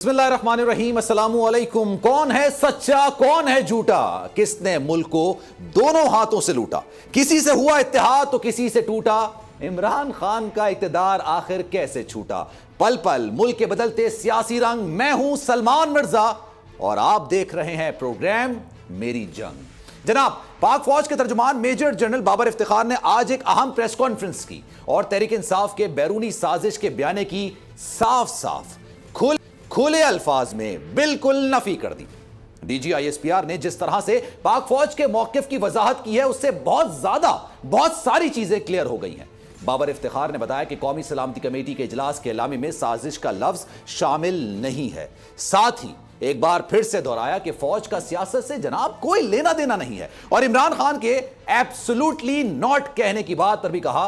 बिस्मिल्लाहिर्रहमानिर्रहीम। अस्सलाम वालेकुम। कौन है सच्चा कौन है झूठा, किसने मुल्क को दोनों हाथों से लूटा, किसी से हुआ इत्तेहाद तो किसी से टूटा, इमरान खान का इक़्तिदार आखिर कैसे छूटा, पल पल मुल्क के बदलते सियासी रंग। मैं हूं सलमान मिर्जा और आप देख रहे हैं प्रोग्राम मेरी जंग। जनाब, पाक फौज के तर्जुमान मेजर जनरल बाबर इफ्तिखार ने आज एक अहम प्रेस कॉन्फ्रेंस की और तहरीक इंसाफ के बैरूनी साजिश के बयाने की साफ साफ खुले अल्फाज में बिल्कुल नफी कर दी। DGISPR ने जिस तरह से पाक फौज के मौकिफ की वजाहत की है, उससे बहुत सारी चीजें क्लियर हो गई हैं। बाबर इफ्तिखार ने बताया कि कौमी सलामती कमेटी के इजलास के एलामे में साजिश का लफ्ज शामिल नहीं है। साथ ही एक बार फिर से दोहराया कि फौज का सियासत से जनाब कोई लेना देना नहीं है और इमरान खान के एब्सोल्युटली नॉट कहने की बात पर भी कहा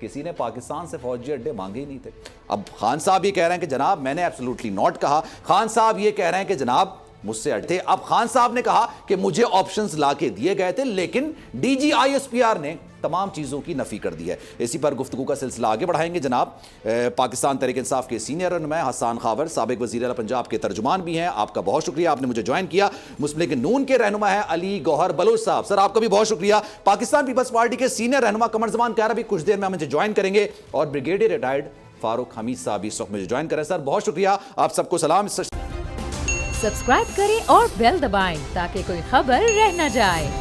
किसी ने पाकिस्तान से फौजी अड्डे मांगे ही नहीं थे। अब खान साहब ये कह रहे हैं कि जनाब मैंने एब्सोल्युटली नॉट कहा, खान साहब ये कह रहे हैं कि जनाब मुझसे अड्डे। अब खान साहब ने कहा कि मुझे ऑप्शंस लाके दिए गए थे, लेकिन DGISPR ने तमाम चीज़ों की नफ़ी कर दी है। इसी पर गुफ्तगू का सिलसिला आगे बढ़ाएंगे। जनाब पाकिस्तान तहरीक इंसाफ के सीनियर रहनुमा हसन खावर, साबिक वज़ीर आला पंजाब के तर्जुमान भी हैं, आपका बहुत शुक्रिया, आपने मुझे ज्वाइन किया। मुस्लिम लीग नून के रहनुमा है अली गौहर बलोच साहब, सर आपका भी बहुत शुक्रिया। पाकिस्तान पीपल्स पार्टी के सीनियर रहनुमा कमर ज़मान कहरा भी कुछ देर में मुझे ज्वाइन करेंगे और ब्रिगेडियर रिटायर्ड फारूक हमीद साहब इस वक्त मुझे ज्वाइन करें। सर बहुत शुक्रिया, आप सबको सलाम। सब्सक्राइब करें और बेल दबाएं ताकि कोई खबर रह न जाए।